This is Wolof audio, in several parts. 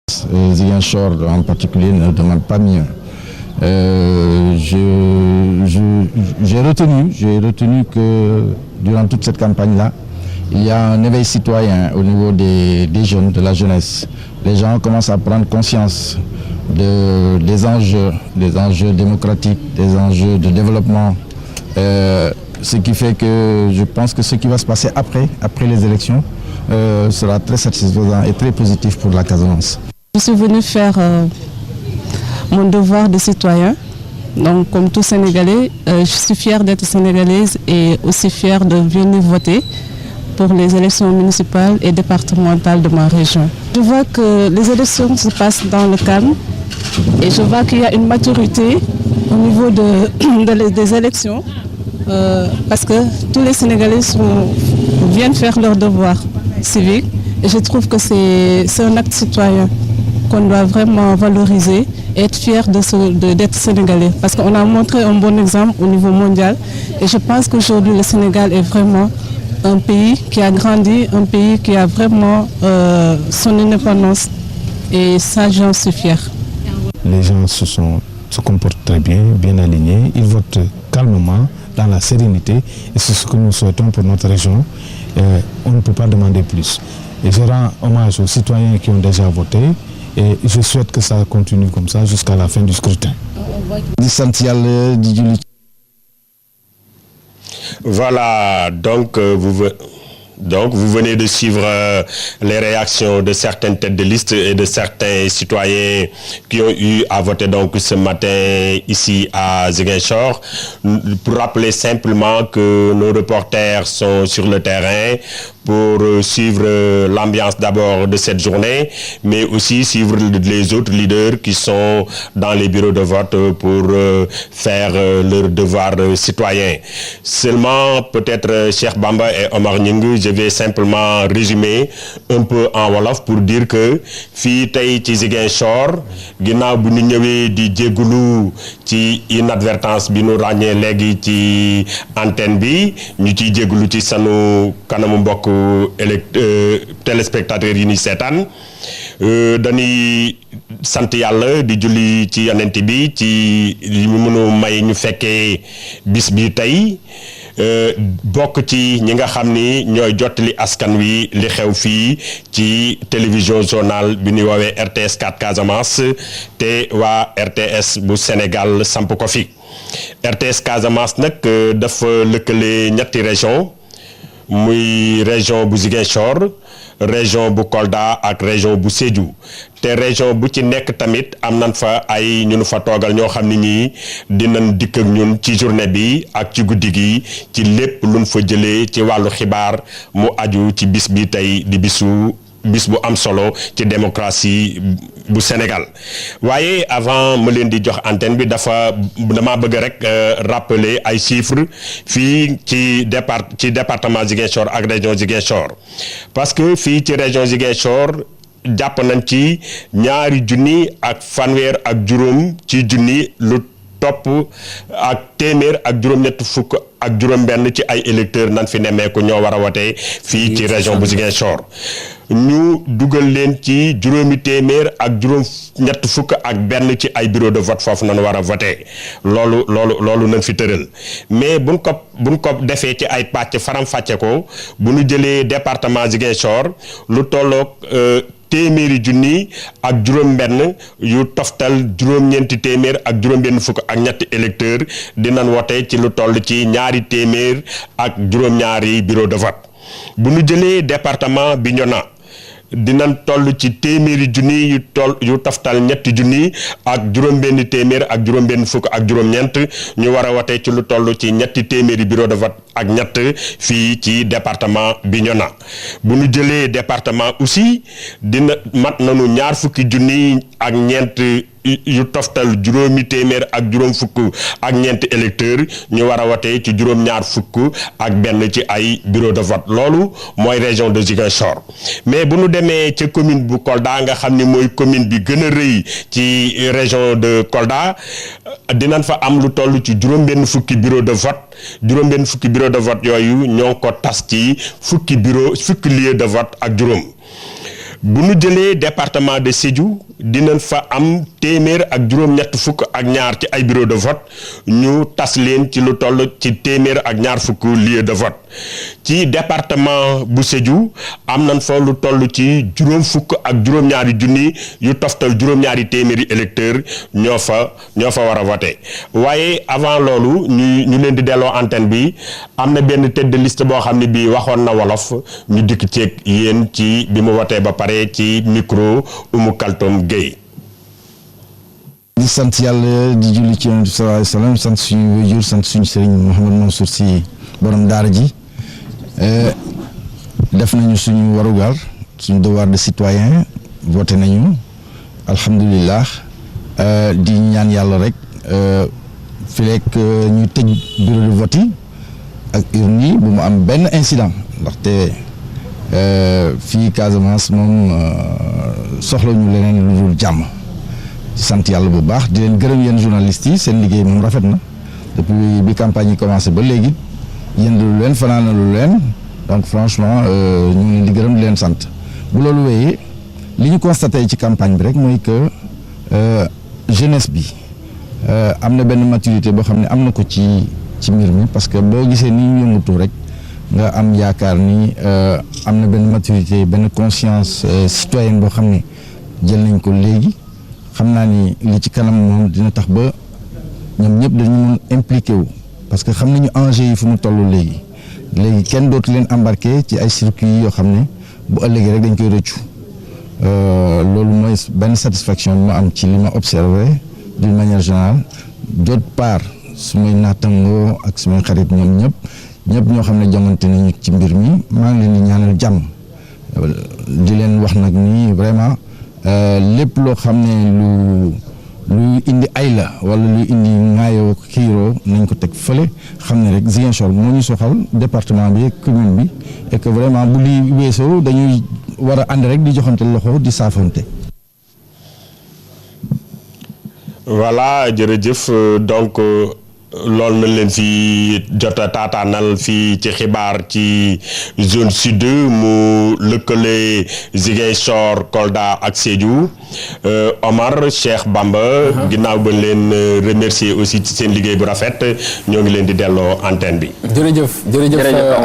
Ziguinchor en particulier ne demande pas mieux. J'ai retenu que durant toute cette campagne-là, il y a un éveil citoyen au niveau des jeunes, de la jeunesse. Les gens commencent à prendre conscience des enjeux démocratiques, des enjeux de développement. Ce qui fait que je pense que ce qui va se passer après les élections sera très satisfaisant et très positif pour la Casamance. Je suis venue faire mon devoir de citoyen. Donc, comme tout Sénégalais, je suis fière d'être sénégalaise et aussi fière de venir voter pour les élections municipales et départementales de ma région. Je vois que les élections se passent dans le calme et je vois qu'il y a une maturité au niveau des élections parce que tous les Sénégalais viennent faire leur devoir civique et je trouve que c'est un acte citoyen qu'on doit vraiment valoriser et être fier d'être sénégalais. Parce qu'on a montré un bon exemple au niveau mondial. Et je pense qu'aujourd'hui, le Sénégal est vraiment un pays qui a grandi, un pays qui a vraiment son indépendance. Et ça, j'en suis fier. Les gens se comportent très bien alignés. Ils votent calmement, dans la sérénité. Et c'est ce que nous souhaitons pour notre région. On ne peut pas demander plus. Et je rends hommage aux citoyens qui ont déjà voté. Et je souhaite que ça continue comme ça jusqu'à la fin du scrutin. Voilà, donc vous venez de suivre les réactions de certaines têtes de liste et de certains citoyens qui ont eu à voter donc ce matin ici à Ziguinchor. Pour rappeler simplement que nos reporters sont sur le terrain pour suivre l'ambiance d'abord de cette journée, mais aussi suivre les autres leaders qui sont dans les bureaux de vote pour faire leur devoir citoyen. Seulement, peut-être, Cheikh Bamba et Omar Gningue, je vais simplement résumer un peu en wolof pour dire que fii tey ci Ziguinchor ginnaaw bu ñu ñëwee di jégalu ci inadvertance bi ñu ràññee léegi ci antenne bi ñu ciy jégalu ci sanu kanamu mbokk téléspectateurs yi ni seetaan dañuy sant yàlla di julli ci yonent bi ci li mu mënu may ñu fekkee bis bi tey bokk ci ñi nga xam ni ñooy jottali askan wi li xew fii ci télévision zonale bi ñuy woowee RTS 4 Casamance te waa RTS bu Sénégal samp ko fi RTS Casamance nag dafa lëkkale ñetti région muy région bu Ziguinchor région bu Kolda ak région bu Sédhiou te région bu ci nekk tamit am nañ fa ay ñu fa toogal ñoo xam ni ñii dinañ dikk ak ñun ci journée bi ak ci guddi gi ci lépp luñ fa jëlee ci wàllu xibaar mu aju ci bis bi tey di bis bu am solo ci démocratie bu Sénégal waaye avant ma leen di jox antenne bi dama bëgg rek rappeler ay chiffres fii ci département Ziguinchor ak région Ziguinchor parce que fii ci région Ziguinchor jàpp nañ ci 2 junni ak fanweer ak juróom ci junni lu topp ak téeméer ak juróom-ñett fukk ak juróom-benn ci ay électeurs nan fi nemmeeku ñoo war a wote fii ci région bu Ziguinchor ñu dugal leen ci juróomi téeméer ak juróom-ñett fukk ak benn ci ay bureau de vote foofu nañu war a voté loolu nañ fi tëral mais buñ ko defee ci ay pàcc faram-fàcce ko bu ñu jëlee département Ziguinchor lu tolloog téeméeri junni ak juróom-benn yu toftal juróom-ñeenti téeméer ak juróom-benn fukk ak ñetti électeurs dinañ wote ci lu toll ci 2 téeméer ak juróom-ñaari bureau de vote bu ñu jëlee département Bignona dinañ toll ci téeméeri junni yu toftal ñetti junni ak juróom-benn téeméer ak juróom-benn fukk ak juróom-ñeent ñu war a wote ci lu toll ci ñetti téeméeri bureau de vote ak ñett fii ci département Bignona bu ñu jëlee département aussi dina mat nañu 2 fukki junni ak ñeent yu toftal juróomi téeméer ak juróom fukk ak ñeenti électeurs ñu war a wote ci juróom-ñaar fukk ak benn ci ay bureau de vote loolu mooy région de Ziguinchor mais bu ñu demee ca commune bu Kolda nga xam ni mooy commune bi gën a rëy ci région de Kolda dinañ fa am lu toll ci juróom-benn fukki bureau de vote yooyu ñoo ko tas ci fukki lieu de vote ak juróom bu nu jëlee département de Sédhiou dinañ fa am téeméer ak juróom-ñett fukk ak ñaar ci ay bureau de vote ñu tas leen ci lu toll ci téeméer ak ñaar fukk lieu de vote ci département bu Sédhiou am nañ fa lu toll ci juróom fukk ak juróom-ñaari junni yu toftal juróom-ñaari téeméeri électeurs ñoo fa war a voter waaye avant loolu ñu leen di delloo antenne bi am na benn tête de liste boo xam ne bii waxoon na wolof ñu dikk ceeg yéen ci bi mu wotee ba pare ci micro Oumou Kaltoum Gueye. di sant yàlla di julli ci Yonent bi sallallahu alayhi wa sallam sant suñu waajur sant suñu sëriñ Mouhamed Mansour Sy borom daara ji def nañu suñu warugar suñu devoir de citoyen voté nañu alhamdulilah di ñaan yàlla rek fileek ñu tëj bureau de vote yi ak urne yi bu mu am benn incident ndaxte fii Casamance moom soxla ñu leneen lu dul jàmm sant yàlla bu baax di leen gërëm yéen journalistes yi seen liggéey moom rafet na depuis bi campagne yi commencé ba léegi yéen lu leen fanaana lu leen donc franchement ñu ngi leen di gërëm di leen sant bu loolu wéyee li ñu constaté ci campagne bi rek mooy que jeunesse bi am na benn maturité boo xam ne am na ko ci mbir mi parce que boo gisee ni ñu yëngatu rek nga am yaakaar ni am na benn maturité benn conscience citoyenne boo xam ne jël nañ ko léegi xam naa ni li ci kanam moom dina tax ba ñoom ñëpp dañu mun impliqué wu parce que xam nañu enjeu yi fu mu toll léegi kenn dootu leen embarqué ci ay circuits yoo xam ne bu ëllëgee rek dañ koy rëccu loolu mooy benn satisfaction bi ma am ci li ma observé d'une manière générale d'autre part su may naatangoo ak su may xarit ñoom ñëpp ñoo xam ne jamante nañu ci mbir mi maa ngi leen di ñaanal jàmm di leen wax nag ni vraiment lépp loo xam ne lu indi ay la wala lu indi ŋaayoo xiiroo nañ ko teg fële xam ne rek Ziguinchor moo ñu soxal département bi commune bi et que vraiment bu li weesoo dañuy war a ànd rek di joxante loxo di saafante. voilà jërëjëf donc loolu nañ leen fi jot a taataanal fii ci xibaar ci zone sud mu lëkkale Ziguinchor Kolda ak Sédhiou Omar Cheikh Bamba ginnaaw ba leen remercier aussi ci seen liggéey bu rafet ñoo ngi leen di delloo antenne bi. jërëjëf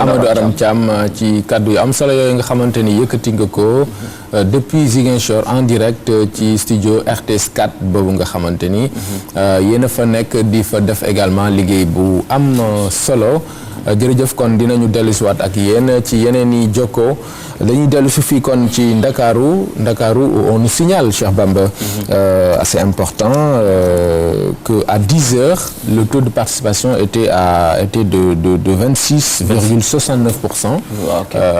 Amadou Aram Thiam ci kaddu yu am solo yooyu nga xamante ni yëkkati nga ko depuis Ziguinchor en direct ci studio RTS 4 boobu nga xamante ni yéen a fa nekk di fa def également liggéey bu am solo jërëjëf kon dinañu dellu si waat ak yéen ci yeneen i jokkoo dañuy dellu si fii kon ci Ndakaaru on nous signale Cheikh Bamba assez important que à 10 heures le taux de participation était de 26,69%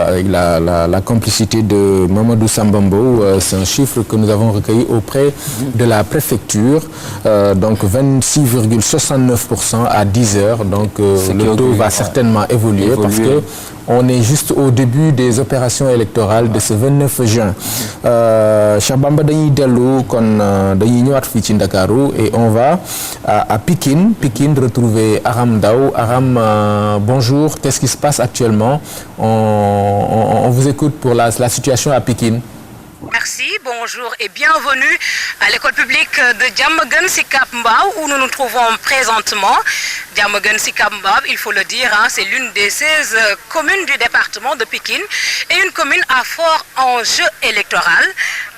avec la complicité de Mamadou Samba Mbow. C'est un chiffre que nous avons recueilli auprès de la préfecture, donc 26,69% à 10 heures, donc le taux va certainement évoluer parce que on est juste au début des opérations électorales de ce 29 juin. Cheikh Bamba dañuy dellu kon dañuy ñëwaat fii ci Ndakaaru et on va à Pikine retrouver Aram Ndao. Aram, bonjour, qu'est-ce qui se passe actuellement? On vous écoute pour la situation à Pikine. Merci, bonjour et bienvenue à l'école publique de Diamaguène Sicap Mbao où nous nous trouvons présentement. Diamaguène Sicap Mbao, il faut le dire, c'est l'une des 16 communes du département de Pikine et une commune à fort enjeu électoral.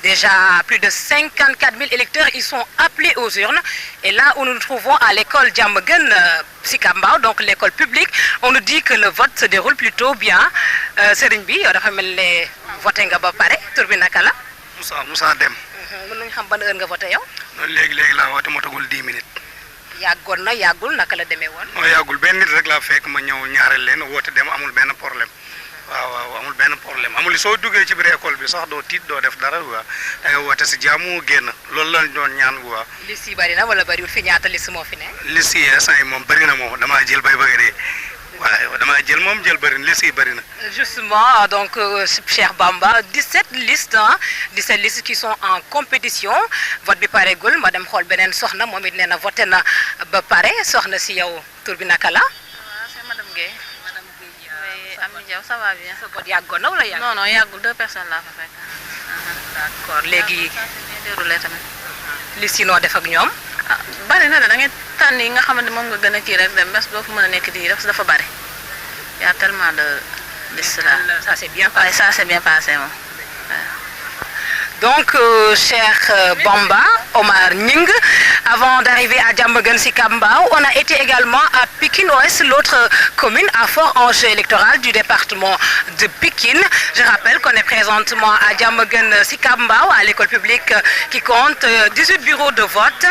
Déjà plus de 54 000 électeurs y sont appelés aux urnes et là où nous nous trouvons à l'école Diamaguène Sicap Mbao, donc l'école publique, on nous dit que le vote se déroule plutôt bien. Serigne bi yow dafa mel ne voté nga ba pare tur bi naka la. Moussa Dem. mën nañu xam ban heure nga voté yow. léegi laa woote motagul 10 minutes. yàggoon na yàggul naka la demee woon. non yàggul benn nit rek laa fekk ma ñëw ñaareel leen woote dem amul benn problème. waaw amul benn problème amul soo duggee ci biir école bi sax doo tiit doo def dara waa da nga woote si jàmm génn loolu lañ doon ñaan waa. liste yi bari na wala bariwul fi ñaata liste moo fi ne. liste yi instant yi moom bari na moom damaa jël bay bëgg dee. waaw damaa jël moom jël bëri na liste yi bëri na. Justement donc Cheikh Bamba 17 listes qui sont en compétition vote bi paregul ma dem xool beneen soxna moom it nee na voté na ba pare soxna si yow tur bi naka la. waaw c'est madame Guèye. Madame Guèye Ami Diaw ça va bien. sa vote yàggoon na wala yàggul. non yàggul 2 personnes laa fa fekk. d'accord léegi déroulé tamit. li si noo def ak ñoom. ah bari na de da ngay tànn yi nga xamante moom nga gën a kii rek dem bés doo fa mën a nekk di def dafa bari y a tellement de listes là. Ça c'est bien Ouais, ça c'est bien passé moom. Donc, cher Bamba, Omar Ning, avant d'arriver à Diamaguène Sicap Mbao, on a été également à Pikine Ouest, l'autre commune à fort enjeu électoral du département de Pikine. Je rappelle qu'on est présentement à Diamaguène Sicap Mbao, à l'école publique qui compte 18 bureaux de vote.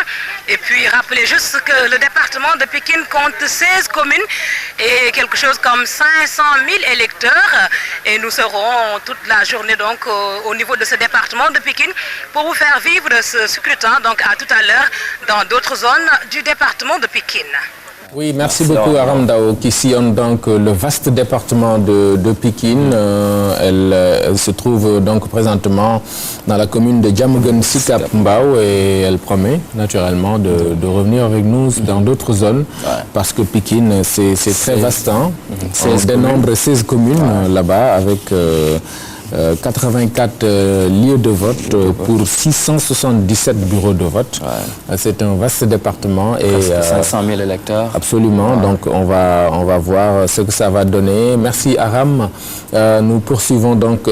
Et puis, rappelez juste que le département de Pikine compte 16 communes et quelque chose comme 500 000 électeurs. Et nous serons toute la journée donc au niveau de ce département de Pikine pour vous faire vivre ce scrutin. Donc à tout à l'heure dans d'autres zones du département de Pikine. Oui, merci beaucoup Aram Dao qui sillonne donc le vaste département de Pikine. Elle se trouve donc présentement dans la commune de Diamaguène Sicap Mbao et elle promet naturellement de revenir avec nous dans d'autres zones parce que Pikine c'est très vaste. Hein? On dénombre 16 communes là-bas avec 84 lieux de vote pour 677 bureaux de vote. Ouais. C'est un vaste département et 500 000 électeurs. Absolument. Ouais. Donc on va voir ce que ça va donner. Merci Aram. Nous poursuivons donc.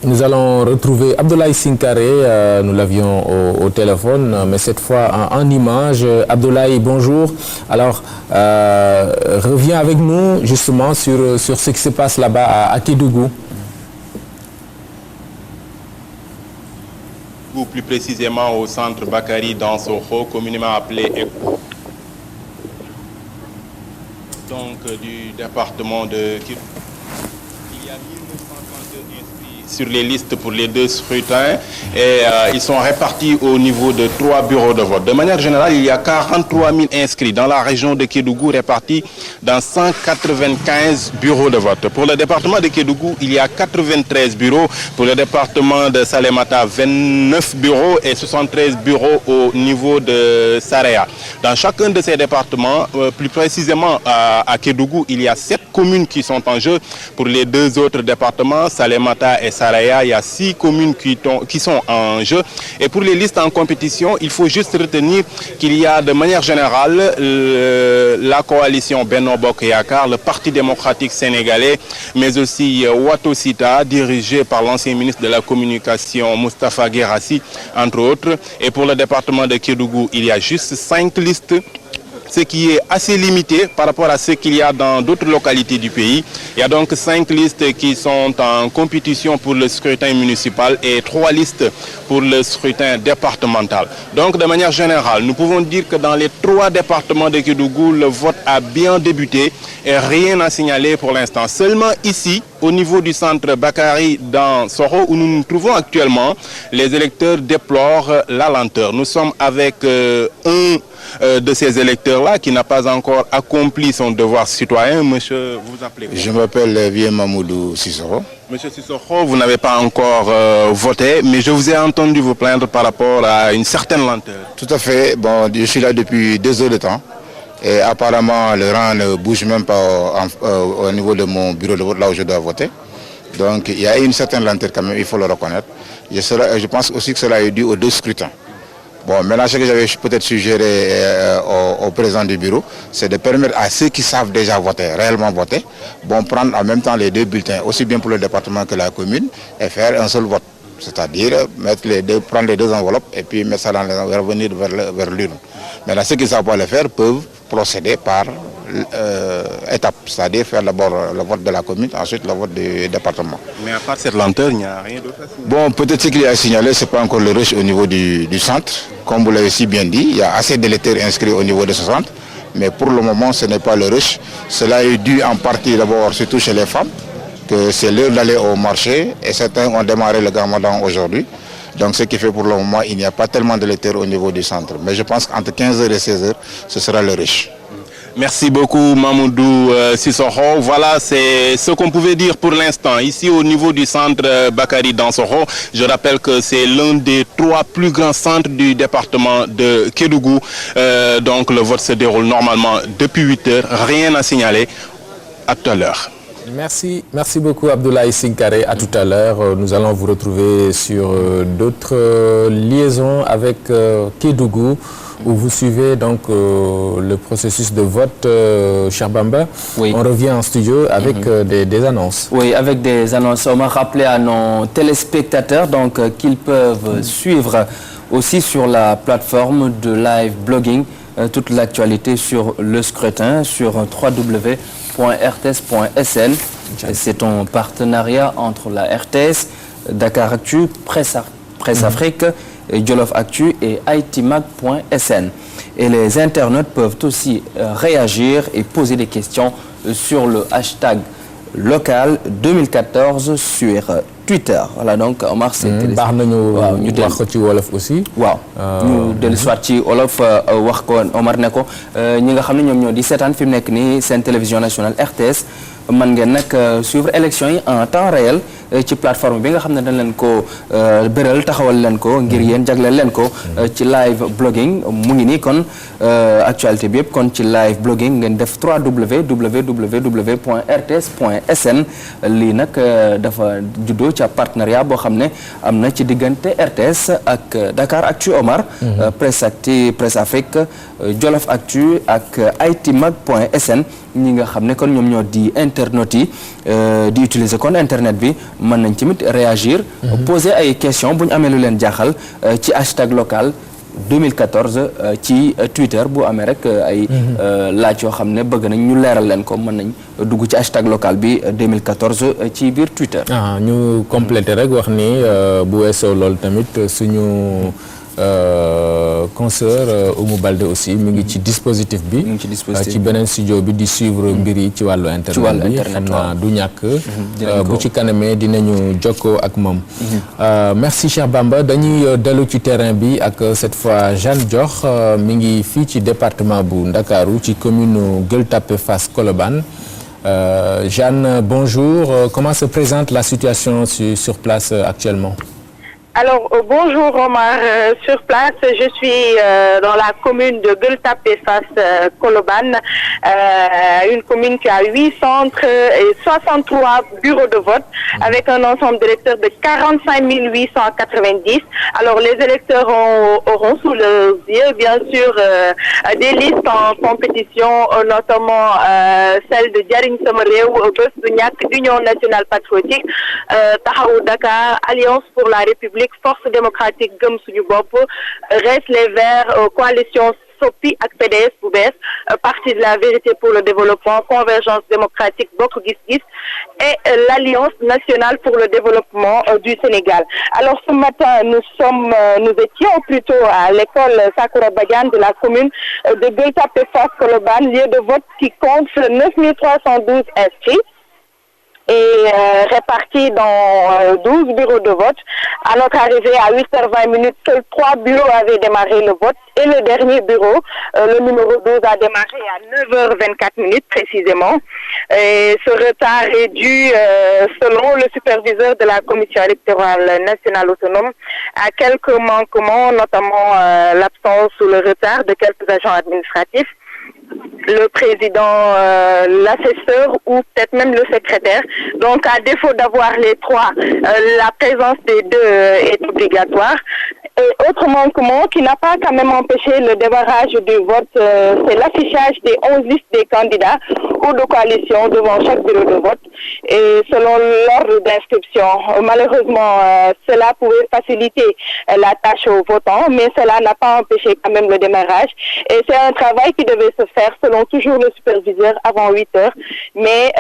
Nous allons retrouver Abdoulaye Sinkaré, nous l'avions au téléphone, mais cette fois en image. Abdoulaye, bonjour. Alors, reviens avec nous justement sur ce qui se passe là-bas à Kédougou. Ou plus précisément au centre Bakary Dansokho, communément appelé ECO. Donc, du département de Kédougou. Sur les listes pour les deux scrutins et ils sont répartis au niveau de 3 bureaux de vote. De manière générale, il y a 43 000 inscrits dans la région de Kédougou répartis dans 195 bureaux de vote. Pour le département de Kédougou, il y a 93 bureaux. Pour le département de Salémata, 29 bureaux et 73 bureaux au niveau de Saraya. Dans chacun de ces départements, plus précisément à Kédougou, il y a 7 communes qui sont en jeu. Pour les deux autres départements, Salémata et Saraya, il y a 6 communes qui sont en jeu. Et pour les listes en compétition, il faut juste retenir qu'il y a de manière générale la coalition Benno Bokk Yakaar, le Parti démocratique sénégalais, mais aussi Watosita, dirigé par l'ancien ministre de la Communication Moustapha Guirassy, entre autres. Et pour le département de Kédougou, il y a juste 5 listes, ce qui est assez limité par rapport à ce qu'il y a dans d'autres localités du pays. Il y a donc 5 listes qui sont en compétition pour le scrutin municipal et 3 listes pour le scrutin départemental. Donc de manière générale, nous pouvons dire que dans les 3 départements de Kédougou, le vote a bien débuté et rien à signaler pour l'instant. Seulement ici, au niveau du centre Bakary Dansokho, où nous nous trouvons actuellement, les électeurs déplorent la lenteur. Nous sommes avec un de ces électeurs-là qui n'a pas encore accompli son devoir citoyen. Monsieur, vous appelez quoi? Je m'appelle Vieux Mamoudou Sissoko. Monsieur Sissoko, vous n'avez pas encore voté, mais je vous ai entendu vous plaindre par rapport à une certaine lenteur. Tout à fait. Bon, je suis là depuis 2 heures de temps. Et apparemment, le rang ne bouge même pas au niveau de mon bureau de vote, là où je dois voter. Donc, il y a une certaine lenteur quand même, il faut le reconnaître. Je pense aussi que cela est dû aux 2 scrutins. Bon, maintenant, ce que j'avais peut-être suggéré au président du bureau, c'est de permettre à ceux qui savent déjà voter, réellement voter, bon, prendre en même temps les 2 bulletins, aussi bien pour le département que la commune, et faire un seul vote. C'est-à-dire prendre les 2 enveloppes et puis mettre ça revenir vers l'urne. Maintenant, ceux qui ne savent pas le faire peuvent procéder par étapes, c'est-à-dire faire d'abord le vote de la commune, ensuite le vote du département. Mais à part cette lenteur, il n'y a rien d'autre à signaler. Bon, peut-être ce qu'il y a à signaler, ce n'est pas encore le rush au niveau du centre. Comme vous l'avez si bien dit, il y a assez d'électeurs inscrits au niveau de ce centre, mais pour le moment, ce n'est pas le rush. Cela est dû en partie d'abord, surtout chez les femmes, que c'est l'heure d'aller au marché et certains ont démarré le Ramadan aujourd'hui. Donc ce qui fait pour le moment, il n'y a pas tellement d'électeurs au niveau du centre. Mais je pense qu'entre 15h et 16h, ce sera le rush. Merci beaucoup Mamoudou Sissoko. Voilà, c'est ce qu'on pouvait dire pour l'instant. Ici au niveau du centre Bakary Dansokho, je rappelle que c'est l'un des 3 plus grands centres du département de Kédougou. Donc le vote se déroule normalement depuis 8h. Rien à signaler. À tout à l'heure. Merci beaucoup Abdoulaye Sinkaré. À tout à l'heure. Nous allons vous retrouver sur d'autres liaisons avec Kédougou, où vous suivez donc le processus de vote. Cher Bamba, oui. On revient en studio avec des annonces. Oui, avec des annonces. On m'a rappelé à nos téléspectateurs donc qu'ils peuvent suivre aussi sur la plateforme de live blogging toute l'actualité sur le scrutin sur www.rts.sn. C'est un partenariat entre la RTS, Dakar Actu, Presse Afrique, Jolof Actu et itmag.sn. Et les internautes peuvent aussi réagir et poser des questions sur le hashtag local 2014 sur Twitter. Voilà donc Omar c'était baax nañu wax ko ci wolof aussi. waaw ñu dellu soit ci wolof wax ko Omar ne ko ñi nga xam ne ñoom ñoo di seetaan fi mu nekk nii seen télévision nationale RTS mën ngeen nag suivre élection yi en temps réel ci plateforme bi nga xam ne dañ leen ko bëral taxawal leen ko ngir yéen jagleel leen ko ci live blogging mu ngi nii kon actualité bi yëpp kon ci live blogging ngeen def www.rts.sn lii nag dafa juddoo ci partenariat boo xam ne am na ci diggante RTS ak Dakar Actu Omar Presse Afrique Jolof Actu ak itmag.sn ñi nga xam ne kon ñoom ñoo di internautes yi di utiliser kon internet bi mën nañ tamit réagir poser ay questions bu ñu amee lu leen jaaxal ci hashtag local 2014 ci Twitter bu amee rek ay laaj yoo xam ne bëgg nañ ñu leeral leen ko mën nañ dugg ci hashtag local bi 2014 ci biir Twitter. ñu compléter rek wax ni bu weesoo loolu tamit suñu consoeur Oumou Baldé aussi mi ngi ci dispositif bi. ci beneen studio bi di suivre mbir yi ci wàllu internet bi xam naa du ñàkk. bu ci kanamee dinañu jokkoo ak moom. merci Cheikh Bamba dañuy dellu ci terrain bi ak cette fois Jeanne Diokh mi ngi fii ci département bu Ndakaaru ci commune Gueule Tapée Fass Colobane. Jeanne, bonjour. Comment se présente la situation sur place actuellement? Alors, bonjour Omar. Sur place, je suis dans la commune de Gueule Tapée Fass Colobane, une commune qui a 8 centres et 63 bureaux de vote avec un ensemble d'électeurs de 45 890. Alors, les électeurs auront sous leurs yeux, bien sûr, des listes en compétition, notamment celle de Jariñ Sama Réew, Bës Du Ñakk, Union nationale patriotique, Taxawu Dakar, Alliance pour la République, Force démocratique Gëm Suñu Bopp, Reste les Verts, coalition Sopi ak PDS bu bees, Parti de la Vérité pour le développement, Convergence démocratique Bokk Gis Gis et l'Alliance nationale pour le développement du Sénégal. Alors ce matin, nous étions plutôt à l'école Sakura Badiane de la commune de Gueule Tapée Fass Colobane, lieu de vote qui compte 9 312 inscrits et répartis dans 12 bureaux de vote. À notre arrivée à 8h20, seuls 3 bureaux avaient démarré le vote et le dernier bureau, le numéro 12, a démarré à 9h24 précisément. Et ce retard est dû, selon le superviseur de la Commission électorale nationale autonome, à quelques manquements, notamment l'absence ou le retard de quelques agents administratifs. Le président, l'assesseur ou peut-être même le secrétaire. Donc, à défaut d'avoir les trois, la présence des deux est obligatoire. Et autre manquement qui n'a pas quand même empêché le démarrage du vote, c'est l'affichage des 11 listes des candidats ou de coalition devant chaque bureau de vote. Et selon l'ordre d'inscription, malheureusement, cela pouvait faciliter la tâche aux votants, mais cela n'a pas empêché quand même le démarrage. Et c'est un travail qui devait se faire selon toujours le superviseur avant 8 heures. Mais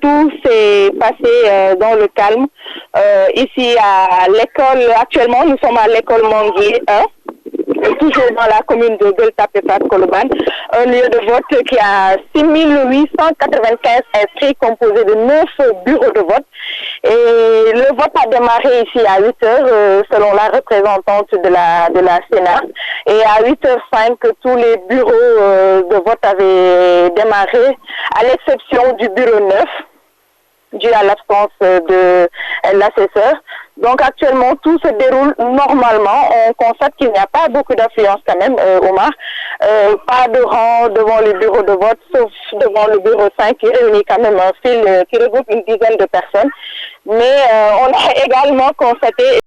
tout s'est passé dans le calme. Ici à l'école, actuellement nous sommes à l'école Manguier 1, toujours dans la commune de Gueule Tapée Fass Colobane, un lieu de vote qui a 6 895 inscrits composés de 9 bureaux de vote. Et le vote a démarré ici à 8 heures selon la représentante de la Sénat. Et à 8h05, tous les bureaux de vote avaient démarré, à l'exception du bureau 9, dû à l'absence de l'assesseur. Donc actuellement, tout se déroule normalement. On constate qu'il n'y a pas beaucoup d'affluence quand même, Omar. Pas de rang devant le bureau de vote, sauf devant le bureau 5 qui réunit quand même un fil qui regroupe une dizaine de personnes. Mais on a également constaté